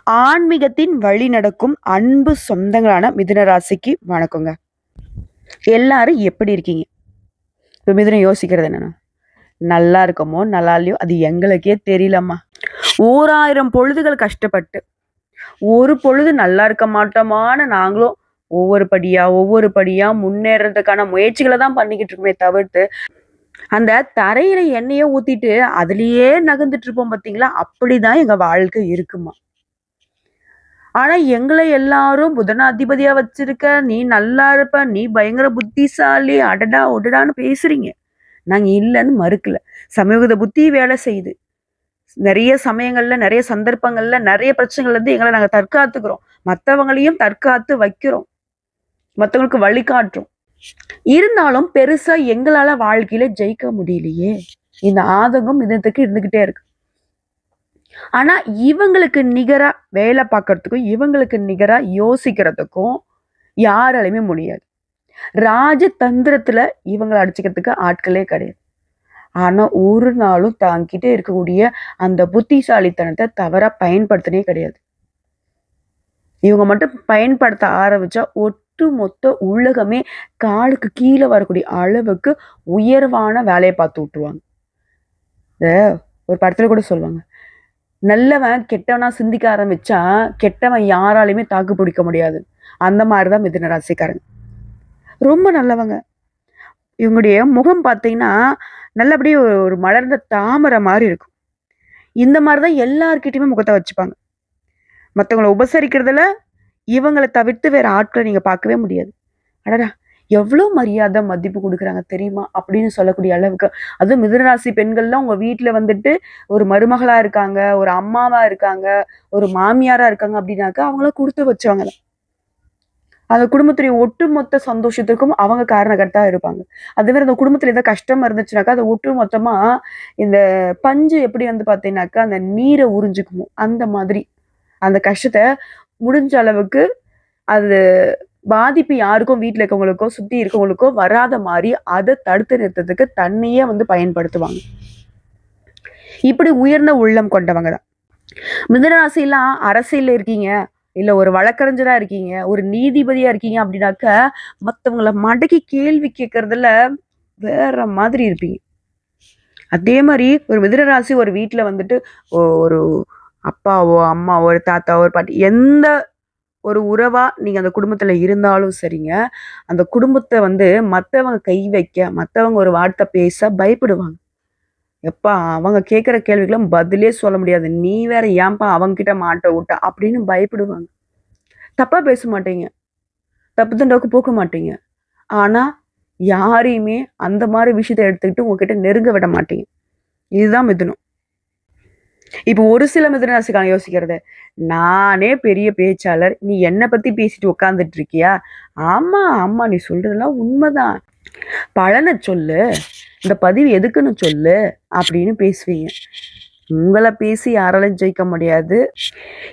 ஆன்மீகத்தின் வழி நடக்கும் அன்பு சொந்தங்களான மிதுன ராசிக்கு வணக்கங்க. எல்லாரும் எப்படி இருக்கீங்க? இப்போ மிதுனம் யோசிக்கிறது என்னன்னா, நல்லா இருக்கமோ நல்லா இல்லையோ அது எங்களுக்கே தெரியலம்மா. 1000 பொழுதுகள் கஷ்டப்பட்டு ஒரு பொழுது நல்லா இருக்க மாட்டோமான்னு நாங்களும் ஒவ்வொரு படியா முன்னேறதுக்கான முயற்சிகளை தான் பண்ணிக்கிட்டு இருக்கோமே தவிர்த்து, அந்த தரையில எண்ணெயை ஊத்திட்டு அதுலயே நகர்ந்துட்டு இருப்போம் பார்த்தீங்களா, அப்படிதான் எங்க வாழ்க்கை இருக்குமா. ஆனா எங்களை எல்லாரும் புதனாதிபதியா வச்சிருக்க, நீ நல்லா இருப்ப, நீ பயங்கர புத்திசாலி, அடடா ஒடடான்னு பேசுறீங்க. நாங்க இல்லன்னு மறுக்கல. சமயோகித புத்தி வேலை செய்யுது. நெறைய சமயங்கள்ல, நெறைய சந்தர்ப்பங்கள்ல, நெறைய பிரச்சனைகள்லேருந்து எங்கள நாங்க தற்காத்துக்கிறோம். மத்தவங்களையும் தற்காத்து வைக்கிறோம். மத்தவங்களுக்கு வழிகாட்டுறோம். இருந்தாலும் பெருசா எங்களால வாழ்க்கையில ஜெயிக்க முடியலையே. இந்த ஆதங்கம் இதயத்துக்கு இருந்துகிட்டே இருக்கு. ஆனா இவங்களுக்கு நிகரா வேலை பார்க்கறதுக்கும், இவங்களுக்கு நிகரா யோசிக்கிறதுக்கும் யாராலையுமே முடியாது. ராஜதந்திரத்துல இவங்கள அடிச்சுக்கிறதுக்கு ஆட்களே கிடையாது. ஆனா ஒரு நாளும் தாங்கிட்டே இருக்கக்கூடிய அந்த புத்திசாலித்தனத்தை தவறா பயன்படுத்தினே கிடையாது. இவங்க மட்டும் பயன்படுத்த ஆரம்பிச்சா ஒட்டுமொத்த உலகமே காலுக்கு கீழே வரக்கூடிய அளவுக்கு உயர்வான வேலையை பார்த்து விட்டுருவாங்க. இந்த ஒரு படத்துல கூட சொல்லுவாங்க, நல்லவன் கெட்டவனா சிந்திக்க ஆரம்பிச்சா கெட்டவன் யாராலையுமே தாக்கு பிடிக்க முடியாது. அந்த மாதிரிதான் மிதுன ராசிக்காரங்க. ரொம்ப நல்லவங்க. இவங்களுடைய முகம் பார்த்தீங்கன்னா நல்லபடியே ஒரு மலர்ந்த தாமரை மாதிரி இருக்கும். இந்த மாதிரிதான் எல்லார்கிட்டயுமே முகத்தை வச்சுப்பாங்க. மற்றவங்களை உபசரிக்கிறதுல இவங்களை தவிர்த்து வேற ஆட்களை நீங்க பார்க்கவே முடியாது. அடடா, எவ்வளோ மரியாதை மதிப்பு கொடுக்குறாங்க தெரியுமா அப்படின்னு சொல்லக்கூடிய அளவுக்கு. அதுவும் மிதுனராசி பெண்கள்லாம் உங்க வீட்டுல வந்துட்டு ஒரு மருமகளா இருக்காங்க, ஒரு அம்மாவா இருக்காங்க, ஒரு மாமியாரா இருக்காங்க அப்படின்னாக்கா அவங்கள கொடுத்து வச்சவங்க தான். அந்த குடும்பத்துடைய ஒட்டுமொத்த சந்தோஷத்துக்கும் அவங்க காரணகர்த்தா இருப்பாங்க. அதே மாதிரி அந்த குடும்பத்துல ஏதாவது கஷ்டம் இருந்துச்சுனாக்கா அதை ஒட்டு மொத்தமா இந்த பஞ்சு எப்படி வந்து பார்த்தீங்கன்னாக்கா அந்த நீரை உறிஞ்சுக்குமோ அந்த மாதிரி அந்த கஷ்டத்தை முடிஞ்ச அளவுக்கு அது பாதிப்பு யாருக்கும் வீட்ல இருக்கவங்களுக்கோ சுத்தி இருக்கவங்களுக்கோ வராத மாதிரி அதை தடுத்து நிறுத்தத்துக்கு தன்னையே வந்து பயன்படுத்துவாங்க. இப்படி உயர்ந்த உள்ளம் கொண்டவங்க தான். மிதுனராசிலாம் அரசியல்ல இருக்கீங்க, இல்ல ஒரு வழக்கறிஞரா இருக்கீங்க, ஒரு நீதிபதியா இருக்கீங்க அப்படின்னாக்க மத்தவங்கள மடக்கி கேள்வி கேட்கறதுல வேற மாதிரி இருப்பீங்க. அதே மாதிரி ஒரு மிதுனராசி ஒரு வீட்ல வந்துட்டு ஒரு அப்பாவோ, அம்மாவோ, ஒரு தாத்தாவோ, ஒரு பாட்டி எந்த ஒரு உறவா நீங்க அந்த குடும்பத்துல இருந்தாலும் சரிங்க, அந்த குடும்பத்த வந்து மத்தவங்க கை வைக்க, மத்தவங்க ஒரு வார்த்தை பேச பயப்படுவாங்க. எப்பா அவங்க கேட்கிற கேள்விக்கெல்லாம் பதிலே சொல்ல முடியாது. நீ வேற ஏன்பா அவங்கிட்ட மாட்ட விட்ட அப்படின்னு பயப்படுவாங்க. தப்பா பேச மாட்டீங்க. தப்பு தண்டாவுக்கு போக மாட்டீங்க. ஆனா யாரையுமே அந்த மாதிரி விஷயத்த எடுத்துக்கிட்டு உங்ககிட்ட நெருங்க விட மாட்டீங்க. இதுதான் மிதுனம். இப்போ ஒரு சில மிதுன ராசிக்காரங்க யோசிக்கிறது, நானே பெரிய பேச்சாளர், நீ என்ன பத்தி பேசிட்டு உட்கார்ந்துட்டு இருக்கியா? ஆமா ஆமா, நீ சொல்றதெல்லாம் உண்மைதான், பலனை சொல்லு, இந்த பதிவு எதுக்குன்னு சொல்லு அப்படின்னு பேசுவீங்க. உங்களை பேசி யாராலும் ஜெயிக்க முடியாது.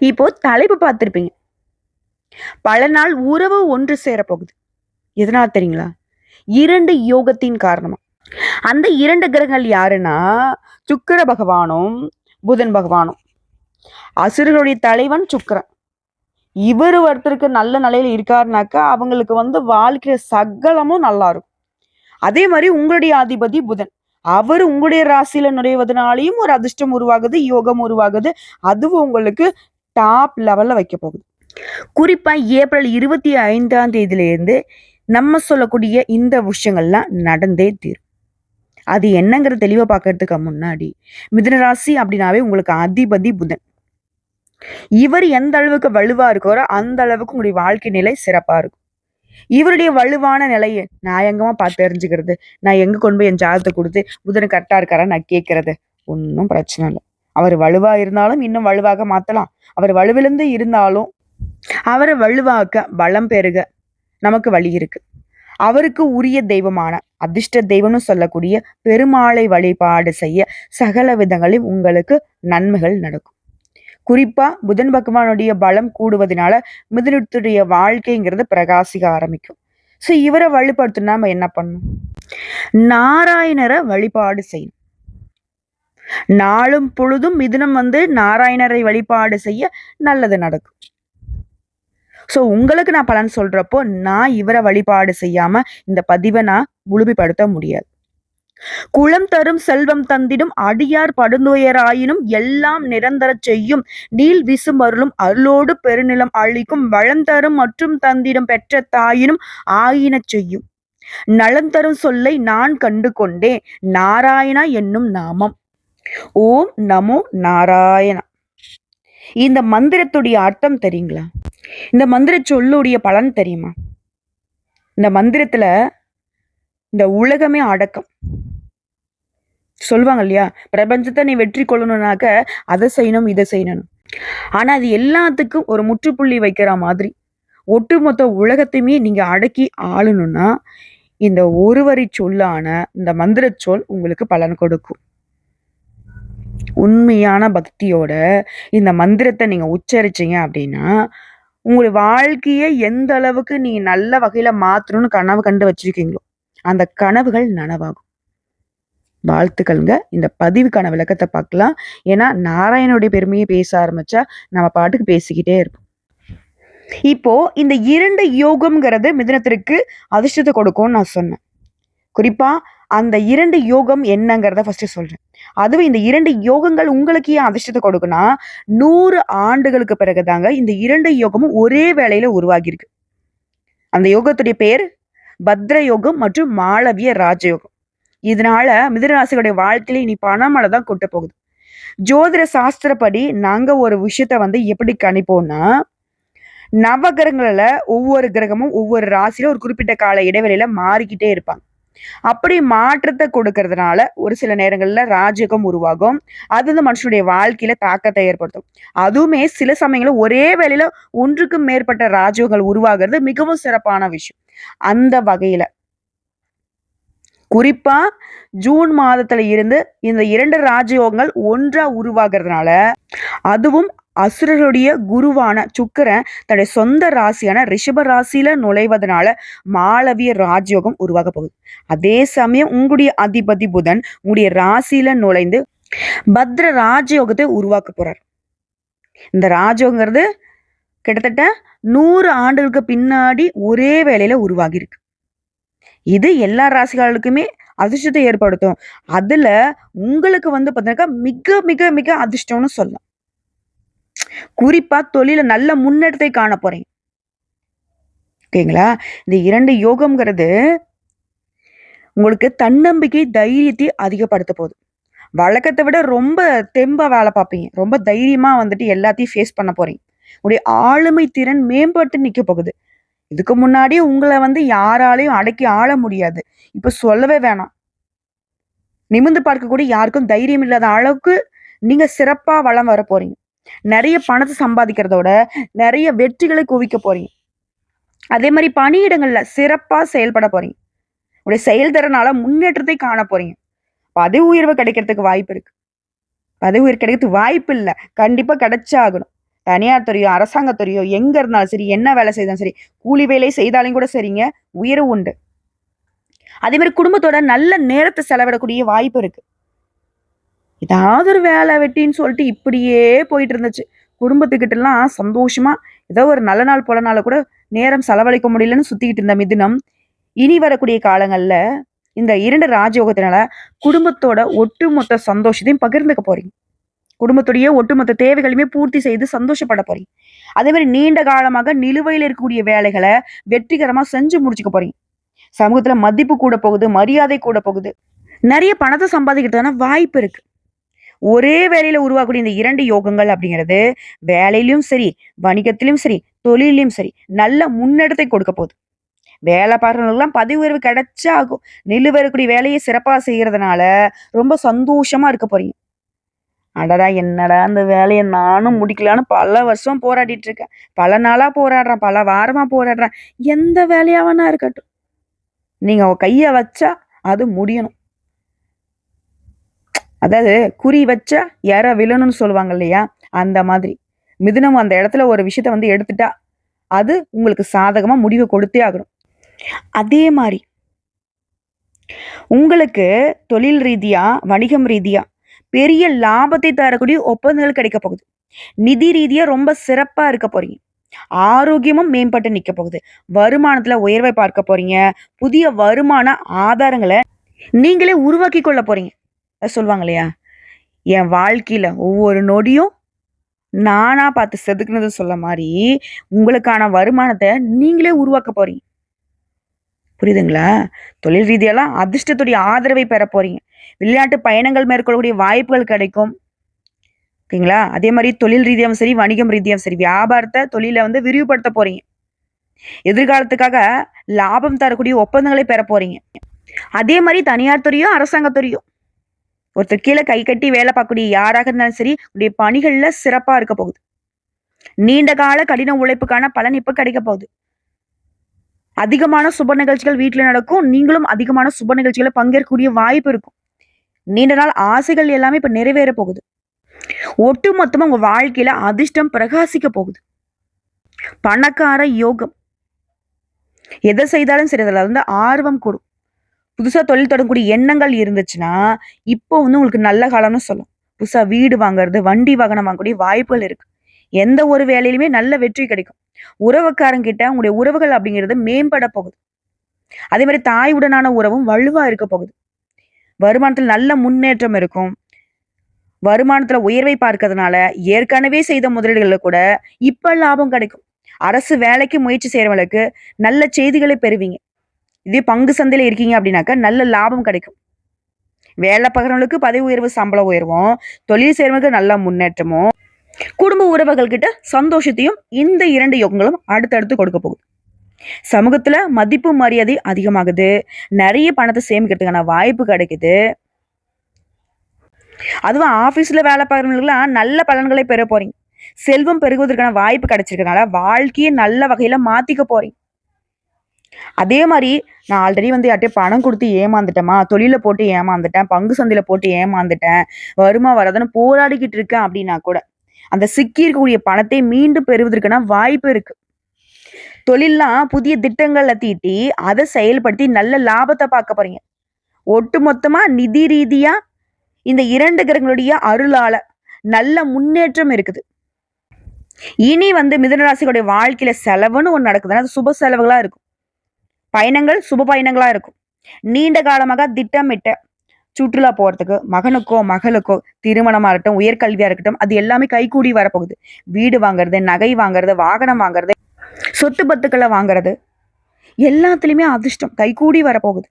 இப்போ தலைப்பு பார்த்திருப்பீங்க, பல நாள் உறவு ஒன்று சேர போகுது. எதனால தெரியுங்களா? 2 யோகத்தின் காரணமா. அந்த 2 கிரகங்கள் யாருன்னா சுக்கிர பகவானும் புதன் பகவானும். அசுரர்களுடைய தலைவன் சுக்கிரன். இவர் ஒருத்தருக்கு நல்ல நிலையில இருக்காருனாக்கா அவங்களுக்கு வந்து வாழ்க்கைய சகலமும் நல்லா இருக்கும். அதே மாதிரி உங்களுடைய அதிபதி புதன், அவர் உங்களுடைய ராசியில நுழைவதனாலையும் ஒரு அதிர்ஷ்டம் உருவாகுது, யோகம் உருவாகுது. அதுவும் உங்களுக்கு டாப் லெவல்ல வைக்க போகுது. குறிப்பா ஏப்ரல் 25ஆம் தேதியிலிருந்து நம்ம சொல்லக்கூடிய இந்த விஷயங்கள்லாம் நடந்தே தீரும். அது என்னங்கிறது தெளிவா பார்க்கறதுக்கு முன்னாடி, மிதுன ராசி அப்படின்னாவே உங்களுக்கு அதிபதி புதன். இவர் எந்த அளவுக்கு வலுவா இருக்காரோ அந்த அளவுக்கு உங்களுடைய வாழ்க்கை நிலை சிறப்பா இருக்கும். இவருடைய வலுவான நிலையை நான் எங்கமா பார்த்து தெரிஞ்சுக்கிறது? நான் எங்க கொண்டு போய் என் ஜாதகத்தை கொடுத்து புதன் கரெக்டா இருக்காரா நான் கேட்கறது? ஒன்றும் பிரச்சனை இல்லை. அவர் வலுவா இருந்தாலும் இன்னும் வலுவாக மாத்தலாம். அவர் வலுவிழந்து இருந்தாலும் அவரை வலுவாக்க பலம் பெருக நமக்கு வழி இருக்கு. அவருக்கு உரிய தெய்வமான அதிர்ஷ்ட தெய்வம்னு சொல்லக்கூடிய பெருமாளை வழிபாடு செய்ய சகல விதங்களிலும் உங்களுக்கு நன்மைகள் நடக்கும். குறிப்பா புதன் பகவானுடைய பலம் கூடுவதனால மிதுனத்துடைய வாழ்க்கைங்கிறது பிரகாசிக்க ஆரம்பிக்கும். ஸோ இவரை வழிபடுத்தணும், நம்ம என்ன பண்ணணும்? நாராயணரை வழிபாடு செய்யணும். நாளும் பொழுதும் மிதுனம் நாராயணரை வழிபாடு செய்ய நல்லது நடக்கும். ஸோ உங்களுக்கு நான் பலன் சொல்றப்போ நான் இவரை வழிபாடு செய்யாம இந்த பதிவை நான் முழுமைப்படுத்த முடியாது. குளம் தரும் செல்வம் தந்திடும் அடியார் படுந்துயராயினும் எல்லாம் நிரந்தர செய்யும் நீள் விசும் அருளும் அருளோடு பெருநிலம் அழிக்கும் வளம் தரும் மற்றும் தந்திடும் பெற்ற தாயினும் ஆயின செய்யும் நலம் தரும் சொல்லை நான் கண்டு கொண்டே நாராயணா என்னும் நாமம். ஓம் நமோ நாராயணா. இந்த மந்திரத்துடைய அர்த்தம் தெரியுங்களா? இந்த மந்திர சொல்லுடைய பலன் தெரியுமா? இந்த மந்திரத்துல இந்த உலகமே அடக்கம் சொல்லுவாங்க இல்லையா? பிரபஞ்சத்தை நீ வெற்றி கொள்ளணும்னாக்க அதை செய்யணும் இதை செய்யணும். ஆனா அது எல்லாத்துக்கும் ஒரு முற்றுப்புள்ளி வைக்கிற மாதிரி ஒட்டுமொத்த உலகத்தையுமே நீங்க அடக்கி ஆளணும்னா இந்த ஒரு வரி சொல்லான இந்த மந்திர சொல் உங்களுக்கு பலன் கொடுக்கும். உண்மையான பக்தியோட இந்த மந்திரத்தை நீங்க உச்சரிச்சீங்க அப்படின்னா உங்களுடைய வாழ்க்கையை எந்த அளவுக்கு நீங்க நல்ல வகையில மாத்தணும்னு கனவு கண்டு வச்சிருக்கீங்களோ அந்த கனவுகள் நனவாகும். வாழ்த்துக்கள்ங்க. இந்த பதிவுக்கான விளக்கத்தை பார்க்கலாம். ஏன்னா நாராயணனுடைய பெருமையை பேச ஆரம்பிச்சா நம்ம பாட்டுக்கு பேசிக்கிட்டே இருப்போம். இப்போ இந்த 2 யோகம்ங்கிறது மிதுனத்திற்கு அதிர்ஷ்டத்தை கொடுக்கும்னு நான் சொன்னேன். குறிப்பா அந்த 2 யோகம் என்னங்கிறத ஃபர்ஸ்ட் சொல்றேன். அதுவும் இந்த 2 யோகங்கள் உங்களுக்கு ஏன் அதிர்ஷ்டத்தை கொடுக்குன்னா 100 ஆண்டுகளுக்கு பிறகுதாங்க இந்த 2 யோகமும் ஒரே வேளையில உருவாகியிருக்கு. அந்த யோகத்துடைய பேர் பத்ர யோகம் மற்றும் மாளவிய ராஜயோகம். இதனால மிதுனராசிகளுடைய வாழ்க்கையில இனி பணமழை தான் கொட்ட போகுது. ஜோதிட சாஸ்திரப்படி நாங்க ஒரு விஷயத்த எப்படி கணிப்போம்னா நவகிரகங்கள்ல ஒவ்வொரு கிரகமும் ஒவ்வொரு ராசியில ஒரு குறிப்பிட்ட கால இடைவெளியில மாறிக்கிட்டே இருப்பாங்க. அப்படி மாற்றத்தை கொடுக்கறதுனால ஒரு சில நேரங்கள்ல ராஜயோகம் உருவாகும். அது மனுஷனுடைய வாழ்க்கையில தாக்கத்தை ஏற்படுத்தும். அதுவுமே சில சமயங்கள்ல ஒரே வேளையில ஒன்றுக்கும் மேற்பட்ட ராஜயோகங்கள் உருவாகிறது மிகவும் சிறப்பான விஷயம். அந்த வகையில குறிப்பா ஜூன் மாதத்துல இருந்து இந்த 2 ராஜயோகங்கள் ஒன்றா உருவாகிறதுனால அதுவும் அசுரருடைய குருவான சுக்கிரன் தன்னுடைய சொந்த ராசியான ரிஷப ராசியில நுழைவதனால மாளவிய ராஜயோகம் உருவாக போகுது. அதே சமயம் உங்களுடைய அதிபதி புதன் உங்களுடைய ராசியில நுழைந்து பத்ர ராஜயோகத்தை உருவாக்க போறார். இந்த ராஜயோகங்கிறது கிட்டத்தட்ட 100 ஆண்டுகளுக்கு பின்னாடி ஒரே வேளையில உருவாகி இருக்கு. இது எல்லா ராசிகளுக்குமே அதிர்ஷ்டத்தை ஏற்படுத்தும். அதுல உங்களுக்கு பாத்தீங்கன்னா மிக மிக மிக அதிர்ஷ்டம்னு சொல்லலாம். குறிப்பா தொழில நல்ல முன்னேற்றத்தை காண போறீங்க. ஓகேங்களா? இந்த 2 யோகம்ங்கிறது உங்களுக்கு தன்னம்பிக்கை தைரியத்தை அதிகப்படுத்த போகுது. வழக்கத்தை விட ரொம்ப தெம்பா வேலை பார்ப்பீங்க. ரொம்ப தைரியமா எல்லாத்தையும் ஃபேஸ் பண்ண போறீங்க. உங்களுடைய ஆளுமை திறன் மேம்பட்டு நிக்க போகுது. இதுக்கு முன்னாடி உங்களை யாராலையும் அடக்கி ஆள முடியாது. இப்ப சொல்லவே வேணாம். நிமிர்ந்து பார்க்கக்கூடிய யாருக்கும் தைரியம் இல்லாத அளவுக்கு நீங்க சிறப்பா வளம் வர போறீங்க. நிறைய பணத்தை சம்பாதிக்கிறதோட நிறைய வெற்றிகளை குவிக்க போறீங்க. அதே மாதிரி பணியிடங்கள்ல சிறப்பா செயல்பட போறீங்க. உங்களுடைய செயல்திறனால முன்னேற்றத்தை காண போறீங்க. பதவி உயர்வு கிடைக்கிறதுக்கு வாய்ப்பு இருக்கு. பதவி உயர்வு கிடைக்கிறதுக்கு வாய்ப்பு இல்லை, கண்டிப்பா கிடைச்சாகணும். தனியார் துறையோ அரசாங்க துறையோ எங்க இருந்தாலும் சரி, என்ன வேலை செய்தாலும் சரி, கூலி வேலை செய்தாலும் கூட சரிங்க, உயர்வு உண்டு. அதே மாதிரி குடும்பத்தோட நல்ல நேரத்தை செலவிடக்கூடிய வாய்ப்பு இருக்கு. ஏதாவது ஒரு வேலை வெட்டின்னு சொல்லிட்டு இப்படியே போயிட்டு இருந்துச்சு. குடும்பத்துக்கிட்ட எல்லாம் சந்தோஷமா ஏதோ ஒரு நல்ல நாள் போல நாள கூட நேரம் செலவழிக்க முடியலன்னு சுத்திக்கிட்டு இருந்த மிதுனம் இனி வரக்கூடிய காலங்கள்ல இந்த 2 ராஜயோகத்தினால குடும்பத்தோட ஒட்டுமொத்த சந்தோஷத்தையும் பகிர்ந்துக்க போறீங்க. குடும்பத்துடைய ஒட்டுமொத்த தேவைகளையுமே பூர்த்தி செய்து சந்தோஷப்பட போறீங்க. அதே மாதிரி நீண்ட காலமாக நிலுவையில் இருக்கக்கூடிய வேலைகளை வெற்றிகரமா செஞ்சு முடிச்சுக்க போறீங்க. சமூகத்துல மதிப்பு கூட போகுது, மரியாதை கூட போகுது. நிறைய பணத்தை சம்பாதிக்கிறதுக்கான வாய்ப்பு இருக்கு. ஒரே வேலையில உருவாகக்கூடிய இந்த 2 யோகங்கள் அப்படிங்கிறது வேலையிலும் சரி, வணிகத்திலும் சரி, தொழிலையும் சரி நல்ல முன்னேற்றத்தை கொடுக்க போகுது. வேலை பார்க்கறவங்களுக்குலாம் பதவி உயர்வு கிடைச்சா ஆகும். நிலுவைக்கூடிய வேலையை சிறப்பா செய்யறதுனால ரொம்ப சந்தோஷமா இருக்க போறீங்க. அடடா என்னடா அந்த வேலையை நானும் முடிக்கலான்னு பல வருஷம் போராடிட்டு இருக்கேன். பல நாளா போராடுறேன், பல வாரமா போராடுறேன். எந்த வேலையாவனா இருக்கட்டும், நீங்க கைய வச்சா அது முடியணும். அதாவது குறி வச்சா யார விழணும்னு சொல்லுவாங்க இல்லையா? அந்த மாதிரி மிதுனம் அந்த இடத்துல ஒரு விஷயத்த எடுத்துட்டா அது உங்களுக்கு சாதகமா முடிவு கொடுத்தே ஆகணும். அதே மாதிரி உங்களுக்கு தொழில் ரீதியா, வணிகம் ரீதியா பெரிய லாபத்தை தரக்கூடிய ஒப்பந்தங்கள் கிடைக்க போகுது. நிதி ரீதியா ரொம்ப சிறப்பா இருக்க போறீங்க. ஆரோக்கியமும் மேம்பட்டு நிக்க போகுது. வருமானத்துல உயர்வை பார்க்க போறீங்க. புதிய வருமான ஆதாரங்கள நீங்களே உருவாக்கிக் கொள்ள போறீங்க. சொல்லுவாங்க இல்லையா? என் வாழ்க்கையில ஒவ்வொரு நொடியும் நானா பார்த்து செதுக்குனது சொல்ல மாரி, உங்களுக்கான வருமானத்த நீங்களே உருவாக்க போறீங்க. புரியுதுங்களா? தொழில் ரீதியாலாம் அதிர்ஷ்டத்துடைய ஆதரவை பெற போறீங்க. வெளிநாட்டு பயணங்கள் மேற்கொள்ளக்கூடிய வாய்ப்புகள் கிடைக்கும். ஓகேங்களா? அதே மாரி தொழில் ரீதியாவும் சரி, வணிகம் ரீதியாவும் சரி, வியாபாரத்த தொழில விரிவுபடுத்த போறீங்க. எதிர்காலத்துக்காக லாபம் தரக்கூடிய ஒப்பந்தங்களை பெற போறீங்க. அதே மாரி தனியார் துறையோ, அரசாங்க துறையோ ஒருத்தர் கீழ கை கட்டி வேலை பார்க்கக்கூடிய யாராக இருந்தாலும் சரி, உங்களுடைய பணிகள்ல சிறப்பா இருக்க போகுது. நீண்ட கால கடின உழைப்புக்கான பலன் இப்ப கிடைக்க போகுது. அதிகமான சுப நிகழ்ச்சிகள் வீட்ல நடக்கும். நீங்களும் அதிகமான சுப நிகழ்ச்சிகள பங்கேற்கக்கூடிய வாய்ப்பு இருக்கும். நீண்ட நாள் ஆசைகள் எல்லாமே இப்ப நிறைவேற போகுது. ஒட்டுமொத்தமா உங்க வாழ்க்கையில அதிர்ஷ்டம் பிரகாசிக்க போகுது. பணக்கார யோகம். எத செய்தாலும் சரி, அதுல ஆர்வம் கூடும். புதுசா தொழில் தொடங்கக்கூடிய எண்ணங்கள் இருந்துச்சுன்னா, இப்போ உங்களுக்கு நல்ல காலம்னு சொல்லலாம். புதுசா வீடு வாங்குறது, வண்டி வாகனம் வாங்கக்கூடிய வாய்ப்புகள் இருக்கு. எந்த ஒரு வேலையிலுமே நல்ல வெற்றி கிடைக்கும். உறவுக்காரங்கிட்ட உங்களுடைய உறவுகள் அப்படிங்கிறது மேம்பட போகுது. அதே மாரி தாயுடனான உறவும் வலுவா இருக்க போகுது. வருமானத்துல நல்ல முன்னேற்றம் இருக்கும். வருமானத்துல உயர்வை பார்க்கறதுனால, ஏற்கனவே செய்த முதலீடுகள்ல கூட இப்ப லாபம் கிடைக்கும். அரசு வேலைக்கு முயற்சி செய்றவங்களுக்கு நல்ல செய்திகளை பெறுவீங்க. இதே பங்கு சந்தையில இருக்கீங்க அப்படின்னாக்கா, நல்ல லாபம் கிடைக்கும். வேலை பார்க்குறவங்களுக்கு பதவி உயர்வு, சம்பள உயர்வும், தொழில் செய்றவங்களுக்கு நல்ல முன்னேற்றமும், குடும்ப உறவுகள் கிட்ட சந்தோஷத்தையும் இந்த 2 யோகங்களும் அடுத்தடுத்து கொடுக்க போகுது. சமூகத்துல மதிப்பு, மரியாதை அதிகமாகுது. நெறைய பணத்த சேமிக்கிறதுக்கான வாய்ப்பு கிடைக்குது. அதுவும் ஆஃபீஸ்ல வேலை பார்க்குறவங்களுக்குலாம் நல்ல பலன்களை பெற போறீங்க. செல்வம் பெருகுவதற்கான வாய்ப்பு கிடைச்சிருக்கனால, வாழ்க்கைய நல்ல வகையில மாத்திக்க போறீங்க. அதே மாரி நான் ஆல்ரெடி யார்ட்டயோ பணம் குடுத்து ஏமாந்துட்டேன்மா, தொழில்ல போட்டு ஏமாந்துட்டேன், பங்கு சந்தையில போட்டு ஏமாந்துட்டேன், வருமா வராதுன்னு போராடிக்கிட்டு இருக்கேன் அப்டின்னா கூட, அந்த சிக்கி இருக்கக்கூடிய பணத்தை மீண்டும் பெறுவதற்கான வாய்ப்பு இருக்கு. தொழில்லாம் புதிய திட்டங்கள தீட்டி, அத செயல்படுத்தி நல்ல லாபத்த பார்க்க போறீங்க. ஒட்டுமொத்தமா நிதி ரீதியா இந்த 2 கிரகங்களுடைய அருளால நல்ல முன்னேற்றம் இருக்குது. இனி மிதுன ராசிகளுடைய வாழ்க்கையில செலவுன்னு ஒண்ணு நடக்குதுன்னா, அது சுப செலவுகளா இருக்கும். பயணங்கள் சுப பயணங்களா இருக்கும். நீண்ட காலமாக திட்டமிட்ட சுற்றுலா போறதுக்கு மகனுக்கோ, மகளுக்கோ திருமணமா இருக்கட்டும், உயர்கல்வியா இருக்கட்டும், அது எல்லாமே கைகூடி வரப்போகுது. வீடு வாங்குறது, நகை வாங்குறது, வாகனம் வாங்குறது, சொத்து பத்துக்கள வாங்குறது, எல்லாத்துலயுமே அதிர்ஷ்டம் கைகூடி வரப்போகுது.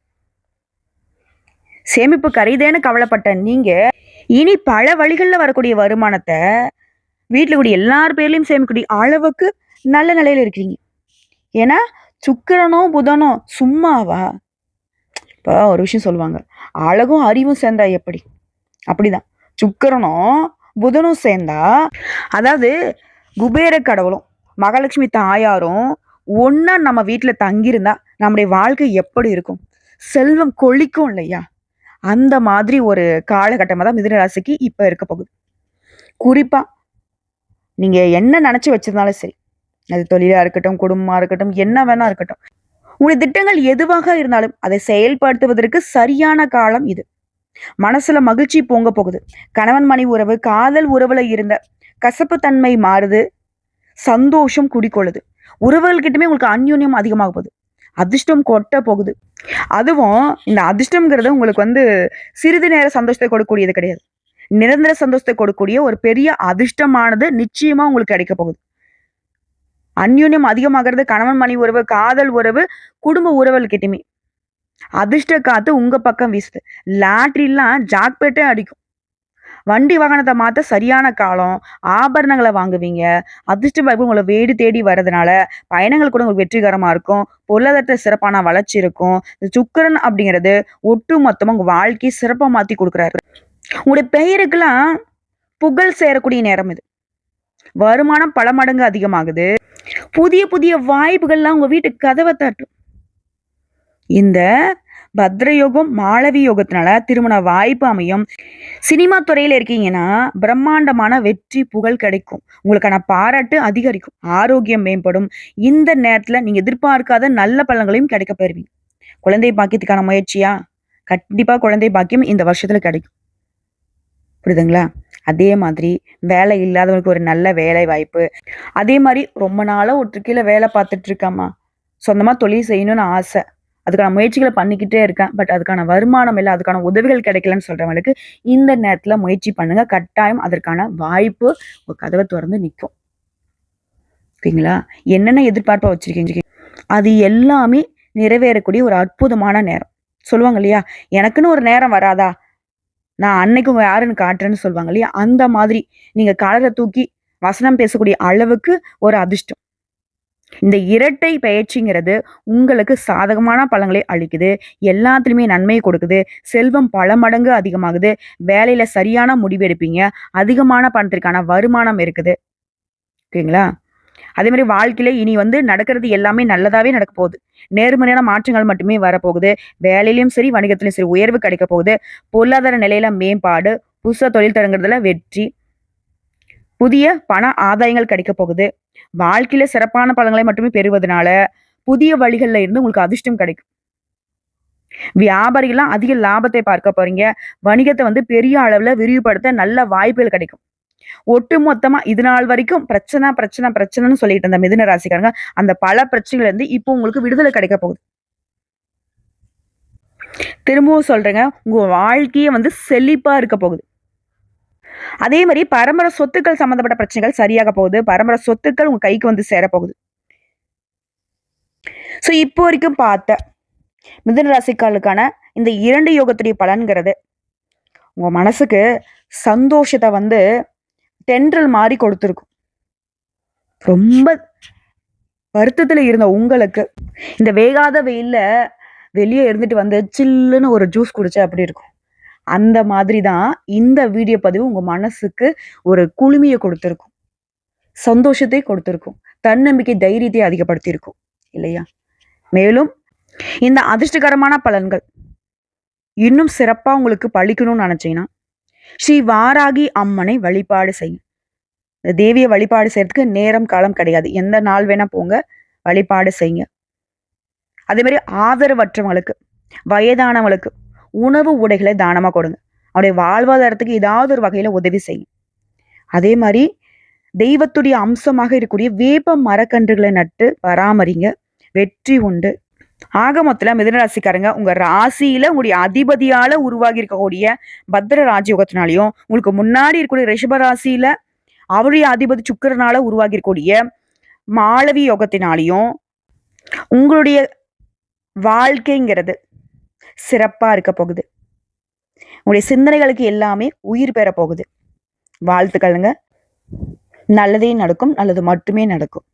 சேமிப்பு கரையுதேன்னு கவலைப்பட்ட நீங்க, இனி பல வழிகள்ல வரக்கூடிய வருமானத்த வீட்ல கூடிய எல்லார் பேர்லயும் சேமிக்கக்கூடிய அளவுக்கு நல்ல நிலையில இருக்கிறீங்க. ஏன்னா, சுக்கிரனும், புதனும் சும்மாவா? இப்ப ஒரு விஷயம் சொல்லுவாங்க. அழகும் அறிவும் சேர்ந்தா எப்படி? அப்படிதான். சுக்கிரனும், புதனும் சேர்ந்தா, அதாவது குபேர கடவுளும், மகாலட்சுமி தாயாரும் ஒண்ணா நம்ம வீட்ல தங்கியிருந்தா, நம்முடைய வாழ்க்கை எப்படி இருக்கும்? செல்வம் கொழிக்கும் இல்லையா? அந்த மாதிரி ஒரு காலகட்டமா தான் மிதுன ராசிக்கு இப்ப இருக்க போகுது. குறிப்பா நீங்க என்ன நெனச்சு வச்சிருந்தாலும் சரி, அது தொழிலா இருக்கட்டும், குடும்பமா இருக்கட்டும், என்ன வேணா இருக்கட்டும். உங்களுடைய திட்டங்கள் எதுவாக இருந்தாலும் அதை செயல்படுத்துவதற்கு சரியான காலம் இது. மனசுல மகிழ்ச்சி பொங்க போகுது. கணவன் மனைவி உறவு, காதல் உறவுல இருந்த கசப்பு தன்மை மாறுது. சந்தோஷம் குடிக்கொள்ளுது. உறவுகள்கிட்டயுமே உங்களுக்கு அந்யோன்யம் அதிகமாக போகுது. அதிர்ஷ்டம் கொட்ட போகுது. அதுவும் இந்த அதிர்ஷ்டம்ங்கிறது உங்களுக்கு சிறிது நேர சந்தோஷத்தை கொடுக்கக்கூடியது கிடையாது. நிரந்தர சந்தோஷத்தை கொடுக்கக்கூடிய ஒரு பெரிய அதிர்ஷ்டமானது நிச்சயமா உங்களுக்கு கிடைக்க போகுது. அந்யோன்யம் அதிகமாகிறது கணவன் மனைவி உறவு, காதல் உறவு, குடும்ப உறவுகள்கிட்டயுமே. அதிர்ஷ்ட காத்து உங்க பக்கம் வீசுது. லாட்டரிலாம் ஜாக்பேட்டே அடிக்கும். வண்டி வாகனத்த மாத்த சரியான காலம். ஆபரணங்கள வாங்குவீங்க. அதிர்ஷ்ட வாய்ப்பு உங்கள தேடி தேடி வர்றதுனால, பயணங்கள் கூட உங்களுக்கு வெற்றிகரமா இருக்கும். பொருளாதாரத்துல சிறப்பான வளர்ச்சி இருக்கும். இந்த சுக்கிரன் அப்படிங்கிறது ஒட்டு மொத்தமா உங்க வாழ்க்கைய சிறப்பா மாத்தி குடுக்குறாரு. உங்களுடைய பெயருக்கெல்லாம் புகழ் சேரக்கூடிய நேரம் இது. வருமானம் பல மடங்கு அதிகமாகுது. புதிய புதிய வாய்ப்புகள்லாம் உங்க வீட்டுக்கு கதவ தட்டும். இந்த பத்ர யோகம், மாளவி யோகத்தினால திருமண வாய்ப்பு அமையும். சினிமா துறையில இருக்கீங்கன்னா, பிரம்மாண்டமான வெற்றி, புகழ் கிடைக்கும். உங்களுக்கான பாராட்டு அதிகரிக்கும். ஆரோக்கியம் மேம்படும். இந்த நேரத்துல நீங்க எதிர்பார்க்காத நல்ல பலன்களையும் கிடைக்க பெறுவீங்க. குழந்தை பாக்கியத்துக்கான முயற்சியா? கண்டிப்பா குழந்தை பாக்கியம் இந்த வருஷத்துல கிடைக்கும். புரியுதுங்களா? அதே மாதிரி வேலை இல்லாதவங்களுக்கு ஒரு நல்ல வேலை வாய்ப்பு. அதே மாரி ரொம்ப நாளா ஒருத்தர் கீழ வேலை பார்த்துட்டு இருக்கேம்மா. சொந்தமா தொழில் செய்யணும்னு ஆசை. அதுக்கான முயற்சிகள பண்ணிக்கிட்டே இருக்கேன். பட் அதுக்கான வருமானம் இல்ல, அதுக்கான உதவிகள் கிடைக்கலன்னு சொல்றவங்களுக்கு, இந்த நேரத்துல முயற்சி பண்ணுங்க. கட்டாயம் அதற்கான வாய்ப்பு உங்க கதவ தொறந்து நிக்கும். ஓகேங்களா? என்னென்ன எதிர்பார்ப்பா வச்சிருக்கீங்க? அது எல்லாமே நிறைவேறக்கூடிய ஒரு அற்புதமான நேரம். சொல்லுவாங்க இல்லையா? எனக்குன்னு ஒரு நேரம் வராதா? நான் அன்னைக்கு யாருன்னு காட்டுறேன்னு சொல்லுவாங்க இல்லையா? அந்த மாதிரி நீங்க காலர தூக்கி வசனம் பேசக்கூடிய அளவுக்கு ஒரு அதிர்ஷ்டம். இந்த இரட்டை பயிற்சிங்கிறது உங்களுக்கு சாதகமான பலன்களை அளிக்குது. எல்லாத்துலயுமே நன்மைய கொடுக்குது. செல்வம் பல மடங்கு அதிகமாகுது. வேலையில சரியான முடிவு எடுப்பீங்க. அதிகமான பணத்திற்கான வருமானம் இருக்குது. ஓகேங்களா? அதே மாரி வாழ்க்கையில இனி நடக்கிறது எல்லாமே நல்லதாவே நடக்க போகுது. நேர்மறையான மாற்றங்கள் மட்டுமே வரப்போகுது. வேலையிலயும் சரி, வணிகத்திலயும் சரி உயர்வு கிடைக்க போகுது. பொருளாதார நிலையில மேம்பாடு, புதுசா தொழில் தொடங்குறதுல வெற்றி, புதிய பண ஆதாயங்கள் கிடைக்க போகுது. வாழ்க்கையில சிறப்பான பலன்களை மட்டுமே பெறுவதனால, புதிய வழிகள்ல இருந்து உங்களுக்கு அதிர்ஷ்டம் கிடைக்கும். வியாபாரிகள்லாம் அதிக லாபத்தை பார்க்க போறீங்க. வணிகத்த பெரிய அளவுல விரிவுபடுத்த நல்ல வாய்ப்புகள் கிடைக்கும். ஒட்டுமொத்தமா இது நாள் வரைக்கும் பிரச்சனை, பிரச்சனை, பிரச்சனைன்னு சொல்லிட்டு இருந்த மிதுன ராசிக்காரங்க, அந்த பல பிரச்சனைகள்ல இருந்து இப்போ உங்களுக்கு விடுதலை கிடைக்க போகுது. திரும்பவும் சொல்றேங்க, உங்க வாழ்க்கையே செழிப்பா இருக்க போகுது. அதே மாரி பரம்பரை சொத்துக்கள் சம்மந்தப்பட்ட பிரச்சனைகள் சரியாக போகுது. பரம்பரை சொத்துக்கள் உங்க கைக்கு சேரப்போகுது. ஸோ இப்போ வரைக்கும் பார்த்த மிதுன ராசிக்காரர்களுக்கான இந்த 2 யோகத்துடைய பலன்கிறது, உங்க மனசுக்கு சந்தோஷத்த தென்றல் மாரி கொடுத்திருக்கும். ரொம்ப வருத்தத்துல இருந்த உங்களுக்கு, இந்த வேகாத வெயில்ல வெளிய இருந்துட்டு சில்லுன்னு ஒரு ஜூஸ் குடிச்சா எப்படி இருக்கும்? அந்த மாதிரி தான் இந்த வீடியோ பதிவு உங்க மனசுக்கு ஒரு குளுமைய கொடுத்திருக்கும். சந்தோஷத்தை கொடுத்திருக்கும். தன்னம்பிக்கை, தைரியத்தை அதிகப்படுத்தியிருக்கும். இல்லையா? மேலும் இந்த அதிர்ஷ்டகரமான பலன்கள் இன்னும் சிறப்பா உங்களுக்கு பலிக்கணும்னு நினைச்சீங்கன்னா, ஸ்ரீ வாராகி அம்மனை வழிபாடு செய்யுங்க. இந்த தேவிய வழிபாடு செய்யறதுக்கு நேரம், காலம் கிடையாது. எந்த நாள் வேணா போங்க, வழிபாடு செய்யுங்க. அதே மாரி ஆதரவற்றவங்களுக்கு, வயதானவங்களுக்கு உணவு, உடைகளை தானமா கொடுங்க. அவருடைய வாழ்வாதாரத்துக்கு ஏதாவது ஒரு வகையில உதவி செய்யுங்க. அதே மாரி தெய்வத்துடைய அம்சமாக இருக்கக்கூடிய வேப்ப மரக்கன்றுகளை நட்டு பராமரிங்க. வெற்றி உண்டு. ஆக மொத்தத்துல மிதுன ராசிக்காரங்க, உங்க ராசியில உங்களுடைய அதிபதியால உருவாகி இருக்கக்கூடிய பத்ர ராஜயோகத்தினாலையும், உங்களுக்கு முன்னாடி இருக்கக்கூடிய ரிஷப ராசியில அவருடைய அதிபதி சுக்கிரனால உருவாகி இருக்கக்கூடிய மாளவி யோகத்தினாலையும், உங்களுடைய வாழ்க்கைங்கிறது சிறப்பா இருக்க போகுது. உங்களுடைய சிந்தனைகளுக்கு எல்லாமே உயிர் பெற போகுது. வாழ்த்துக்கள்ங்க. நல்லதே நடக்கும். நல்லது மட்டுமே நடக்கும்.